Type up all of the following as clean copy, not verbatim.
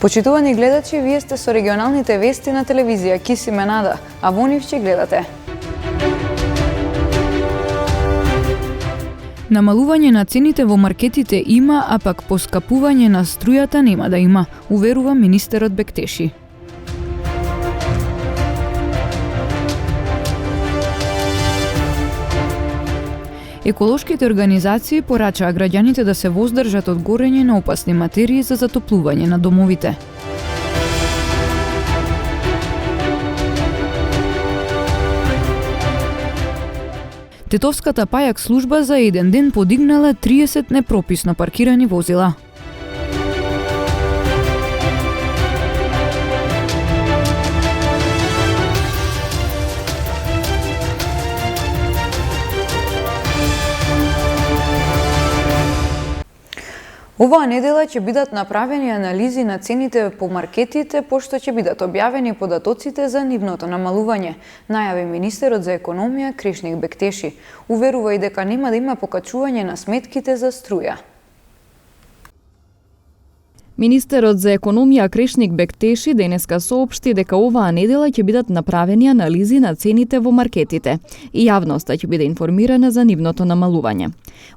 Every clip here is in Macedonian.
Почитувани гледачи, вие сте со регионалните вести на телевизија Киси Менада, а во нив ќе гледате. Намалување на цените во маркетите има, а пак поскапување на струјата нема да има, уверува министерот Бектеши. Еколошките организации порачаа граѓаните да се воздржат од горење на опасни материи за затоплување на домовите. Тетовската пајак служба за еден ден подигнала 30 непрописно паркирани возила. Оваа недела ќе бидат направени анализи на цените по маркетите, пошто ќе бидат објавени податоците за нивното намалување, најави министерот за економија Кришник Бектеши. Уверува и дека нема да има покачување на сметките за струја. Министерот за економија Кришник Бектеши денеска соопшти дека оваа недела ќе бидат направени анализи на цените во маркетите и јавноста ќе биде информирана за нивното намалување.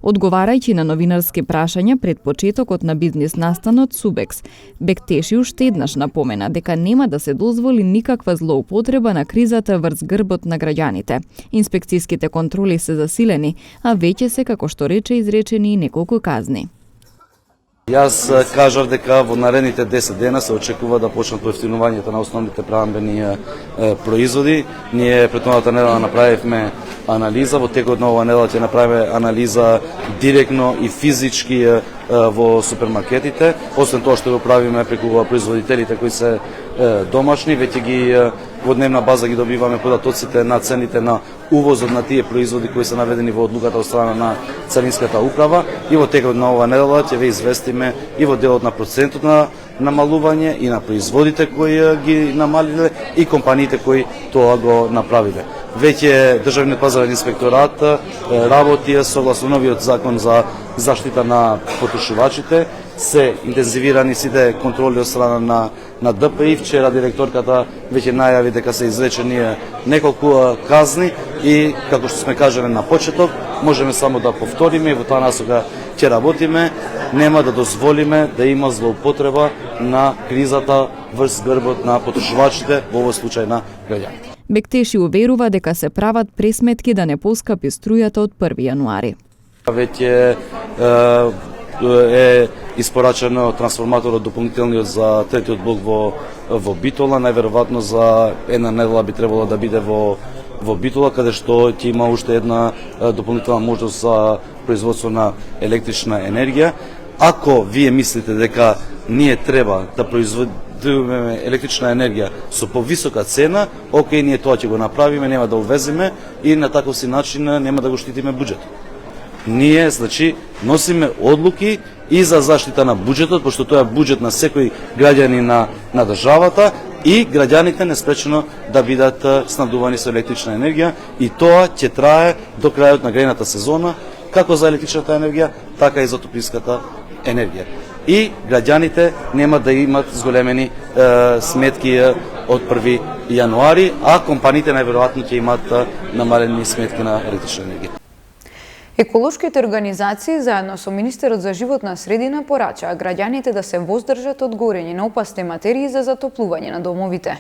Одговарајќи на новинарски прашања пред почетокот на бизнис настанот Субекс, Бектеши уште еднаш напомена дека нема да се дозволи никаква злоупотреба на кризата врз грбот на граѓаните. Инспекцијските контроли се засилени, а веќе се, како што рече, изречени и неколку казни. Јас кажав дека во наредните 10 дена се очекува да почнат поевтинувањето на основните прехранбени производи. Ние претходната недела направивме анализа, во текот на оваа недела ќе направиме анализа директно и физички во супермаркетите. Освен тоа што го правиме преку производителите кои се домашни, веќе ги во дневна база ги добиваме податоците на цените на увозот на тие производи кои се наведени во одлуката од страна на Царинската управа и во текот на оваа недела ќе ве известиме и во делот на процентот на намалување и на производите кои ги намалиле и компаниите кои тоа го направиле. Веќе Државниот пазарен инспекторат работи согласно новиот закон за заштита на потрошувачите, се интензивирани сите контроли од страна на ДПИ. Вчера директорката веќе најави дека се изречени неколку казни и, како што сме кажале на почеток, можеме само да повториме и во таа насока ќе работиме. Нема да дозволиме да има злоупотреба на кризата врз грбот на потрошувачите, во овој случај на граѓаните. Бектеши уверува дека се прават пресметки да не поскапи струјата од 1 јануари. Веќе е испорачено трансформаторот дополнителниот за третиот блок во Битола, најверојатно за една недела би требало да биде во Битола, каде што ќе има уште една дополнителна можност за производство на електрична енергија. Ако вие мислите дека ние треба да произведуваме електрична енергија со повисока цена, окей, ние тоа ќе го направиме, нема да увеземе и на таков си начин нема да го штитиме буџетот. Ние, значи, носиме одлуки и за заштита на буџетот, пошто тоа е буџет на секој граѓанин на државата и граѓаните неспречено да бидат снабдувани со електрична енергија и тоа ќе трае до крајот на грејната сезона, како за електричната енергија, така и за топлинската енергија. И граѓаните нема да имат зголемени сметки од 1 јануари, а компаниите најверојатно ќе имат намалени сметки на електрична енергија. Еколошките организации заедно со министерот за животна средина порачаа граѓаните да се воздржат од горење на опасни материи за затоплување на домовите.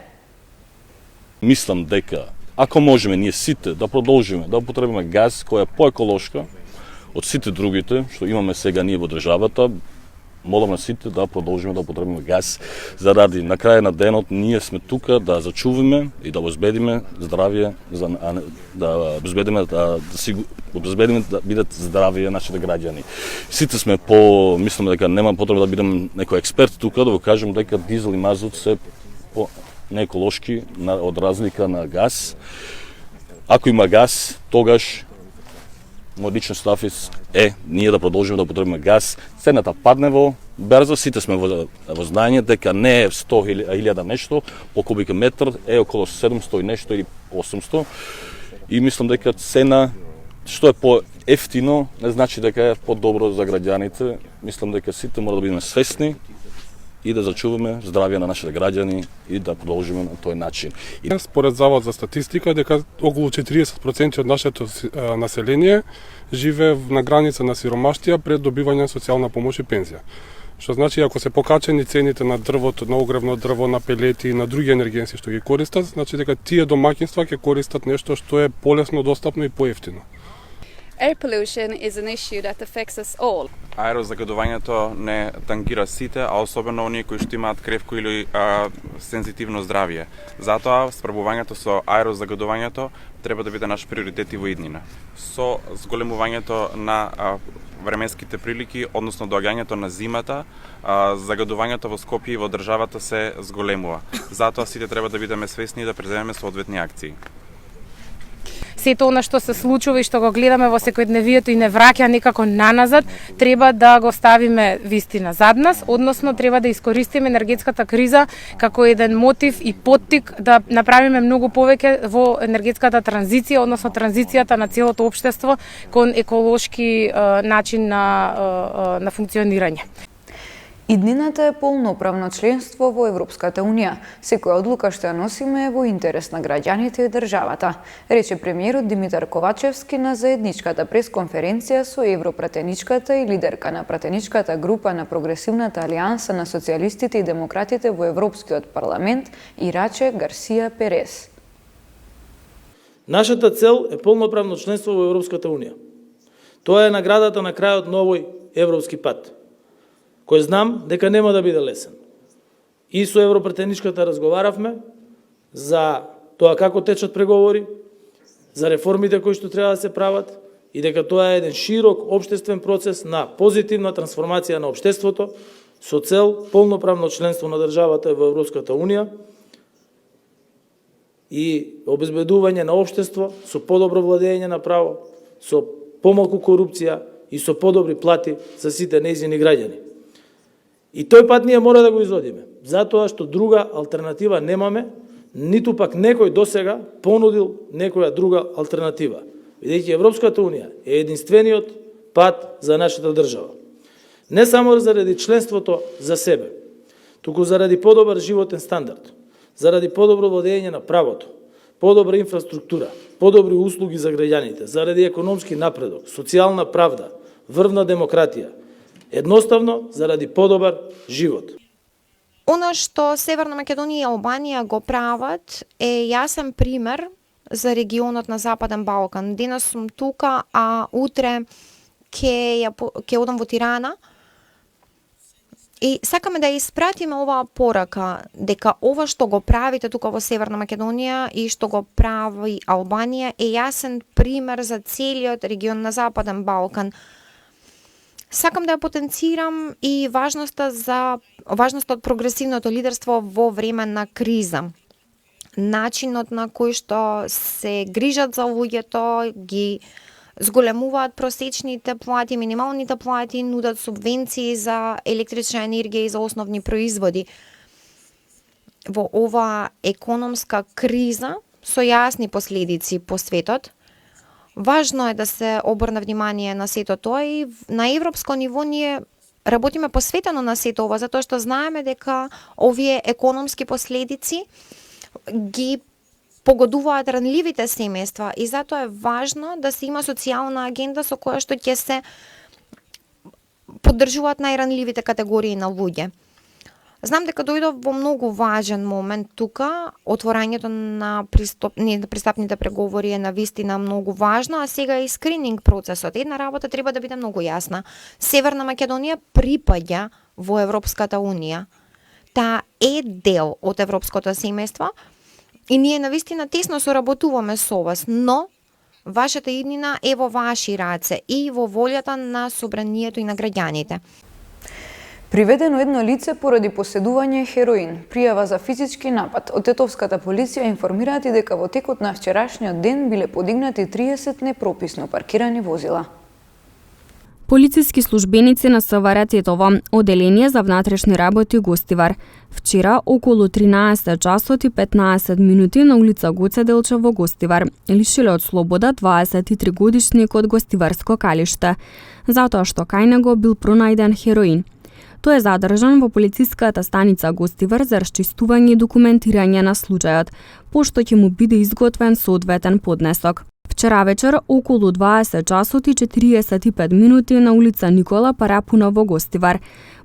Мислам дека ако можеме ние сите да продолжиме да употребиме газ која е поеколошка од сите другите што имаме сега ние во државата, молам на сите да продолжиме да употребиме газ, заради на крај на денот ние сме тука да зачуваме и да обезбедиме здравје, да обезбедиме да бидат здравје нашите граѓани. Сите сме мислам дека нема потреба да бидам некој експерт тука да го кажем дека дизел и мазут се нееколошки од разлика на газ. Ако има газ, тогаш мој личен став е ние да продолжиме да употребиме газ. Цената падне во берза, сите сме во знаење дека не е 100.000 нешто, по кубик метар е околу 700 и нешто или 800. И мислам дека цена што е по-ефтино не значи дека е по-добро за граѓаните. Мислам дека сите мора да бидеме свесни и да зачуваме здравје на нашите граѓани и да продолжиме на тој начин. Според Завод за статистика, дека околу 40% од нашето население живее на граница на сиромаштија пред добивање на социјална помош и пензија. Што значи, ако се покачени цените на дрвото, на огревно дрво, на пелети и на други енергенси што ги користат, значи дека тие домаќинства ќе користат нешто што е полесно достапно и поевтино. Air pollution is an issue that affects us all. Аерозагадувањето не тангира сите, а особено оние кои што имаат кревко или сензитивно здравје. Затоа справувањето со аерозагадувањето треба да биде наш приоритет и во иднина. Со зголемувањето на временските прилики, односно доаѓањето на зимата, загадувањето во Скопје и во државата се зголемува. Затоа сите треба да бидеме свесни и да преземеме соодветни акции. Сето она што се случува и што го гледаме во секојдневието и не враќа некако наназад, треба да го ставиме вистина зад нас, односно треба да искористиме енергетската криза како еден мотив и поттик да направиме многу повеќе во енергетската транзиција, односно транзицијата на целото општество кон еколошки начин на функционирање. Иднината е полноправно членство во Европската Унија. Секоја одлука што ја носиме е во интерес на граѓаните и државата, рече премиерот Димитар Ковачевски на заедничката пресконференција со европратеничката и лидерка на пратеничката група на Прогресивната алијанса на социјалистите и демократите во Европскиот парламент Ираче Гарсија Перес. Нашата цел е полноправно членство во Европската Унија. Тоа е наградата на крајот на овој европски пат, кој знам дека нема да биде лесен. И со европратеничката разговаравме за тоа како течат преговори, за реформите кои што треба да се прават и дека тоа е еден широк општествен процес на позитивна трансформација на општеството со цел полноправно членство на државата во Европската Унија и обезбедување на општество со подобро владење на право, со помалку корупција и со подобри плати за сите нејзини граѓани. И тој пат ние мора да го изодиме, затоа што друга алтернатива немаме, ниту пак некој досега понудил некоја друга алтернатива, бидејќи Европската Унија е единствениот пат за нашата држава. Не само заради членството за себе, туку заради подобар животен стандард, заради подобро владење на правото, подобра инфраструктура, подобри услуги за граѓаните, заради економски напредок, социјална правда, врвна демократија, едноставно заради подобар живот. Оно што Северна Македонија и Албанија го прават е јасен пример за регионот на Западен Балкан. Денес сум тука, а утре ќе одам во Тирана. И сакаме да испратиме оваа порака дека ова што го правите тука во Северна Македонија и што го прави Албанија е јасен пример за целиот регион на Западен Балкан. Сакам да ја потенцирам и важноста од прогресивното лидерство во време на криза. Начинот на кој што се грижат за луѓето, ги зголемуваат просечните плати, минималните плати, нудат субвенции за електрична енергија и за основни производи. Во ова економска криза со јасни последици по светот, важно е да се обрне внимание на сето тоа и на европско ниво ние работиме посветено на сето ова, затоа што знаеме дека овие економски последици ги погодуваат ранливите семејства и затоа е важно да се има социјална агенда со која што ќе се поддржуваат најранливите категории на луѓе. Знам дека дојдов во многу важен момент тука, отворањето на пристапните преговори е навистина многу важно, а сега и скрининг процесот. Една работа треба да биде многу јасна. Северна Македонија припаѓа во Европската Унија. Таа е дел од европското семејство и ние навистина тесно соработуваме со вас, но вашата иднина е во ваши раце и во волјата на собранието и на граѓаните. Приведено едно лице поради поседување хероин. Пријава за физички напад. Од тетовската полиција информираат и дека во текот на вчерашниот ден биле подигнати 30 непрописно паркирани возила. Полициски службеници на СВР Тетово, Оделение за внатрешни работи Гостивар. Вчера, околу 13 часот и 15 минути на улица Гоце Делчев во Гостивар, лишиле од слобода 23-годишник од Гостиварско Калиште, затоа што кај него бил пронајден хероин. Тој е задржан во полициската станица Гостивар за расчистување и документирање на случајот, пошто ќе му биде изготвен соодветен поднесок. Вчера вечер, околу 20 часот и 45 минути на улица Никола Парапуна во Гостивар.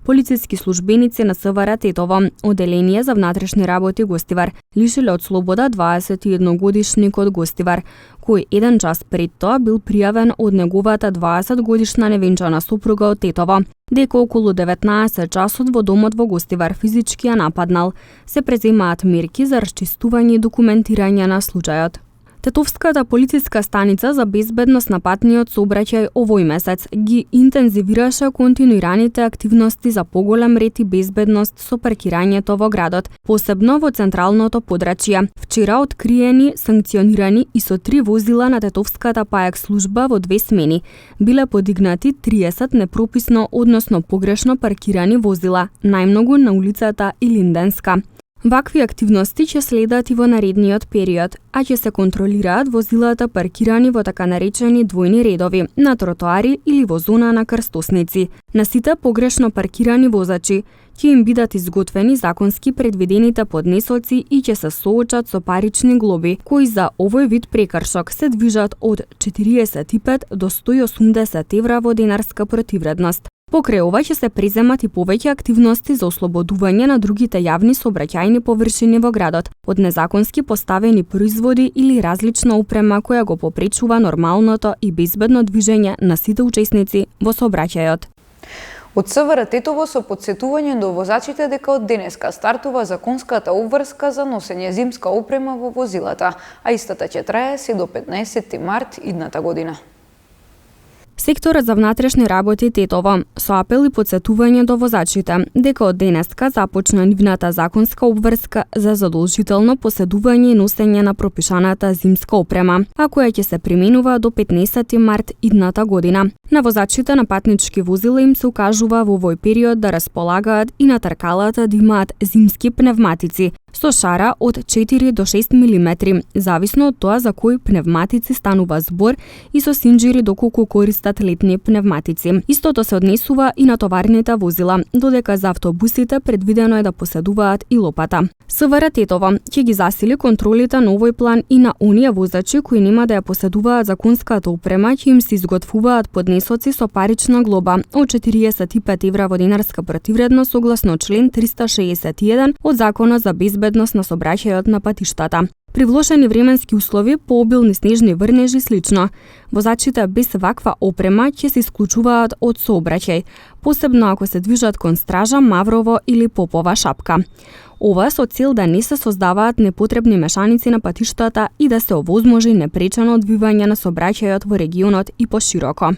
Полициски службеници на СВР Тетово, Оделение за внатрешни работи Гостивар, лишиле од слобода 21 од Гостивар, кој еден час пред тоа бил пријавен од неговата 20-годишна невенчана сопруга од Тетово, дека околу 19 часот во домот во Гостивар физички ја нападнал. Се преземаат мерки за расчистување и документирање на случајот. Тетовската полициска станица за безбедност на патниот сообраќај овој месец ги интензивираше континуираните активности за поголем ред и безбедност со паркирањето во градот, посебно во централното подрачје. Вчера откриени, санкционирани и со 3 возила на Тетовската паек служба во 2 смени. Биле подигнати 30 непрописно, односно погрешно паркирани возила, најмногу на улицата Илинденска. Вакви активности ќе следат и во наредниот период, а ќе се контролираат возилата паркирани во така наречени двојни редови, на тротоари или во зона на крстосници. На сите погрешно паркирани возачи ќе им бидат изготвени законски предвидените поднесоци и ќе се соочат со парични глоби, кои за овој вид прекршок се движат од 45 до 180 евра во денарска противредност. Покрај ова ќе се преземат и повеќе активности за ослободување на другите јавни сообраќајни површини во градот од незаконски поставени производи или различна опрема која го попречува нормалното и безбедно движење на сите учесници во сообраќајот. Од СВР Тетово со потсетување до возачите дека од денеска стартува законската обврска за носење зимска опрема во возилата, а истата ќе трае се до 15 март идната година. Секторот за внатрешни работи Тетово со апел и потсетување до возачите дека од денеска започна нивната законска обврска за задолжително поседување и носење на пропишаната зимска опрема, а која ќе се применува до 15 март идната година. На возачите на патнички возила им се укажува во овој период да располагаат и на тркалата да имаат зимски пневматици со шара од 4 до 6 мм, зависно од тоа за кои пневматици станува збор и со синџири доколку користат летни пневматици. Истото се однесува и на товарните возила, додека за автобусите предвидено е да поседуваат и лопата. СВР Тетово ќе ги засили контролите на овој план и на оние возачи кои нема да ја поседуваат законската опрема, ќе им се изготвуваат поднесоци со парична глоба од 45 евра во денарска противредност согласно член 361 од Законот за безбедност на сообраќајот на патиштата. При влошени временски услови, пообилни снежни врнежи и слично, возачите без ваква опрема ќе се исклучуваат од сообраќај, посебно ако се движат кон стража, маврово или попова шапка. Ова со цел да не се создаваат непотребни мешаници на патиштата и да се овозможи непречено одвивање на сообраќајот во регионот и пошироко.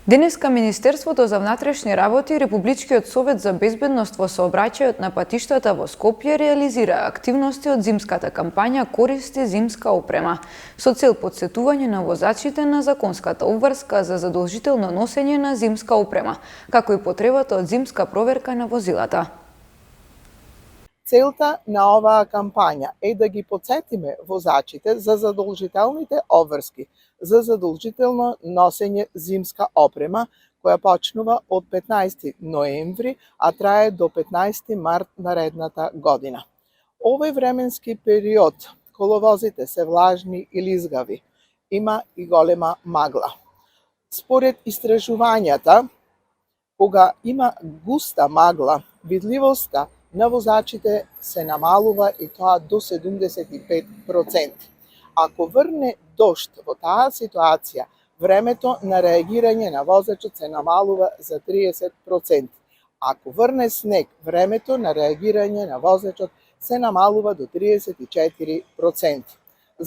Денеска Министерството за внатрешни работи и Републичкиот совет за безбедност во сообраќајот на патиштата во Скопје реализира активности од зимската кампања Користи зимска опрема, со цел потсетување на возачите на законската обврска за задолжително носење на зимска опрема, како и потребата од зимска проверка на возилата. Целта на оваа кампања е да ги потсетиме возачите за задолжителните обврски за задолжително носење зимска опрема, која почнува од 15 ноември, а трае до 15 март наредната година. Овој временски период, коловозите се влажни и лизгави, има и голема магла. Според истражувањата, кога има густа магла, видливоста на возачите се намалува и тоа до 75%. Ако врне дожд во таа ситуација, времето на реагирање на возачот се намалува за 30%. Ако врне снег, времето на реагирање на возачот се намалува до 34%.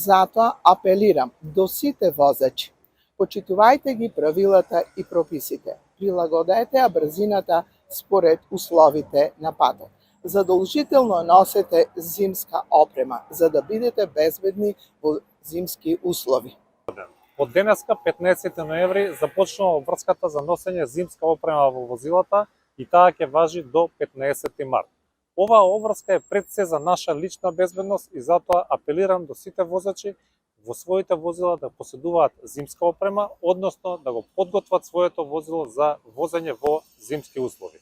Затоа апелирам до сите возачи, почитувајте ги правилата и прописите, прилагодете ја брзината според условите на патот. Задолжително носете зимска опрема, за да бидете безбедни во зимски услови. Од денеска, 15 ноември, започнува обврската за носење зимска опрема во возилата и таа ќе важи до 15 март. Оваа обврска е пред се за наша лична безбедност и затоа апелирам до сите возачи во своите возила да поседуваат зимска опрема, односно да го подготват своето возило за возење во зимски услови.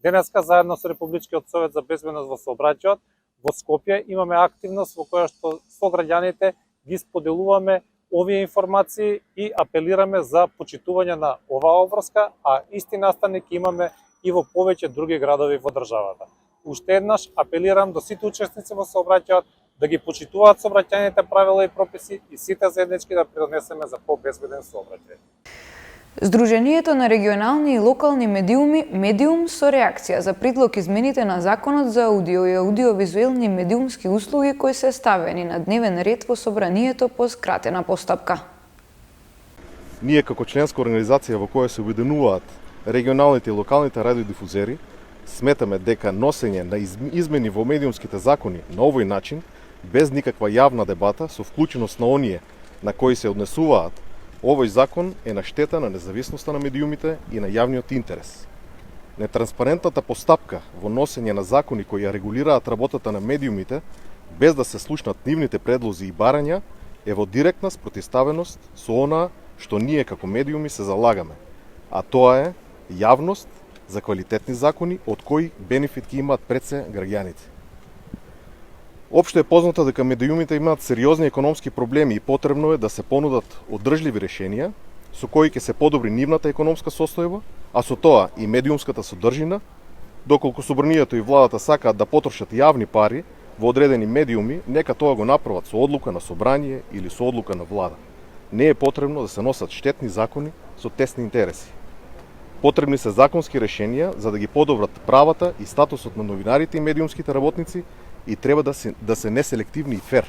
Денеска заедно со Републичкиот совет за безбедност во сообраќајот во Скопје имаме активност во која што со граѓаните ги споделуваме овие информации и апелираме за почитување на оваа обврска, а исти настаник имаме и во повеќе други градови во државата. Уште еднаш апелирам до сите учесници во сообраќајот да ги почитуваат сообраќајните правила и прописи и сите заеднички да придонесеме за побезбеден сообраќај. Сдруженијето на регионални и локални медиуми Медиум со реакција за предлог измените на Законот за аудио и аудиовизуелни медиумски услуги кои се ставени на дневен ред во собранието по скратена постапка. Ние како членска организација во која се обединуваат регионалните и локалните радиодифузери, сметаме дека носење на измени во медиумските закони на овој начин, без никаква јавна дебата, со вклученост на оние на кои се однесуваат, овој закон е на штета на независноста на медиумите и на јавниот интерес. Нетранспарентната постапка во носење на закони кои ја регулираат работата на медиумите, без да се слушнат нивните предлози и барања, е во директна спротивставеност со онаа што ние како медиуми се залагаме, а тоа е јавност за квалитетни закони од кои бенефит ги имаат пред се граѓаните. Општо е познато дека медиумите имаат сериозни економски проблеми и потребно е да се понудат одржливи решенија со кои ќе се подобри нивната економска состојба, а со тоа и медиумската содржина, доколку собранието и владата сакаат да потрошат јавни пари во одредени медиуми, нека тоа го направат со одлука на собрание или со одлука на влада. Не е потребно да се носат штетни закони со тесни интереси. Потребни се законски решенија за да ги подобрат правата и статусот на новинарите и медиумските работници и треба да се неселективни и фер.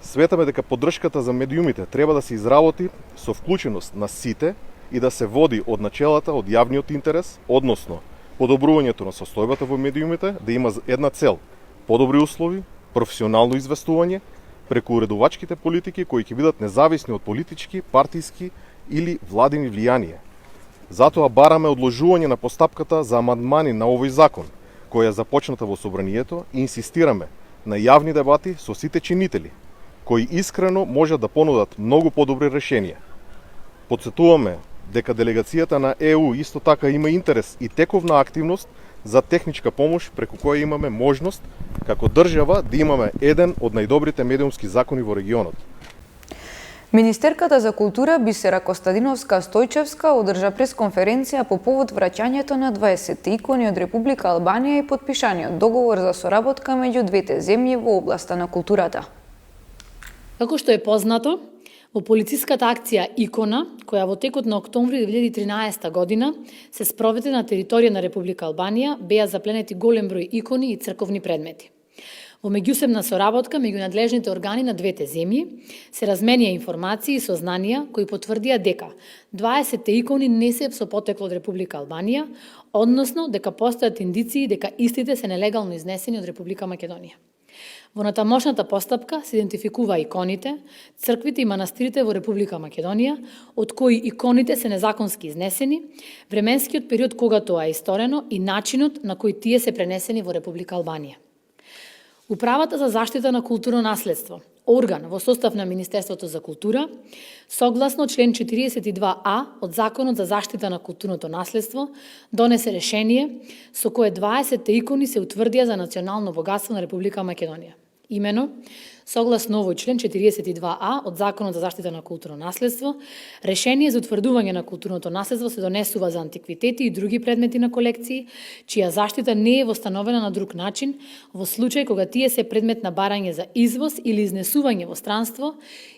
Светаме дека поддршката за медиумите треба да се изработи со вклученост на сите и да се води од начелата од јавниот интерес, односно подобрувањето на состојбата во медиумите да има една цел – подобри услови, професионално известување, преку уредувачките политики кои ќе бидат независни од политички, партиски или владини влијанија. Затоа бараме одложување на постапката за амандмани на овој закон, која е започната во собранието и инсистираме на јавни дебати со сите чинители, кои искрено можат да понудат многу подобри решенија. Подсетуваме дека делегацијата на ЕУ исто така има интерес и тековна активност за техничка помош преку која имаме можност како држава да имаме еден од најдобрите медиумски закони во регионот. Министерката за култура Бисера Костадиновска-Стојчевска одржа пресконференција по повод враќањето на 20 икони од Република Албанија и потпишаниот договор за соработка меѓу двете земји во областа на културата. Како што е познато, во полициската акција Икона, која во текот на октомври 2013 година се спроведе на територија на Република Албанија, беа запленети голем број икони и црковни предмети. Во меѓусебна соработка меѓу надлежните органи на двете земји се разменија информации и сознанија кои потврдија дека 20 икони не се со потекло од Република Албанија, односно дека постојат индиции дека истите се нелегално изнесени од Република Македонија. Во натамошната постапка се идентификува иконите, црквите и манастирите во Република Македонија, од кои иконите се незаконски изнесени, временскиот период кога тоа е исторено и начинот на кој тие се пренесени во Република Албанија. Управата за заштита на културно наследство, орган во состав на Министерството за култура, согласно член 42а од Законот за заштита на културното наследство, донесе решение со кое 20 икони се утврдија за национално богатство на Република Македонија. Имено, согласно овој член 42а од Законот за заштита на културно наследство, решение за утврдување на културното наследство се донесува за антиквитети и други предмети на колекции, чија заштита не е востановена на друг начин, во случај кога тие се предмет на барање за извоз или изнесување во странство,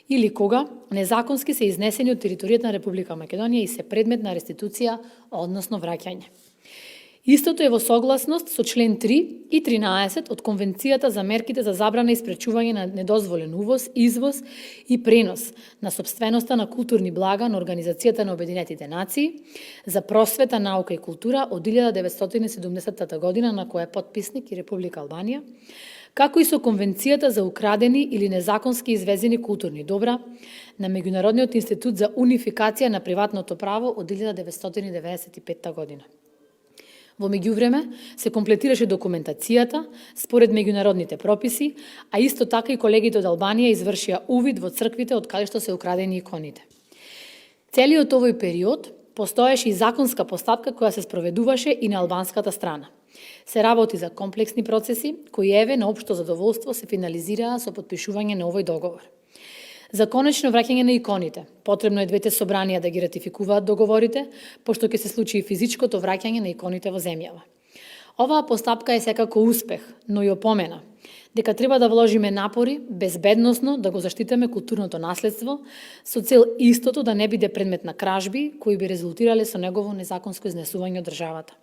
или кога незаконски се изнесени од територијата на Република Македонија и се предмет на реституција, односно враќање. Истото е во согласност со член 3 и 13 од Конвенцијата за мерките за забрана и спречување на недозволен увоз, извоз и пренос на сопственоста на културни блага на Организацијата на Обединетите нации за просвета, наука и култура од 1970 година, на која е потписник и Република Албанија, како и со Конвенцијата за украдени или незаконски извезени културни добра на Меѓународниот институт за унификација на приватното право од 1995 година. Во меѓувреме се комплетираше документацијата според меѓународните прописи, а исто така и колегите од Албанија извршија увид во црквите од каде што се украдени иконите. Целиот овој период постоеше и законска постапка која се спроведуваше и на албанската страна. Се работи за комплексни процеси, кои еве на општо задоволство се финализираа со подпишување на овој договор. За конечно враќање на иконите, потребно е двете собранија да ги ратификуваат договорите, пошто ќе се случи и физичкото враќање на иконите во земјава. Оваа постапка е секако успех, но и опомена дека треба да вложиме напори безбедносно да го заштитиме културното наследство, со цел истото да не биде предмет на кражби кои би резултирале со негово незаконско изнесување од државата.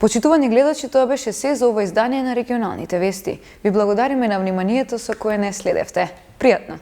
Почитувани гледачи, тоа беше се за ова издание на регионалните вести. Ви благодариме на вниманието со кое не следевте. Пријатно!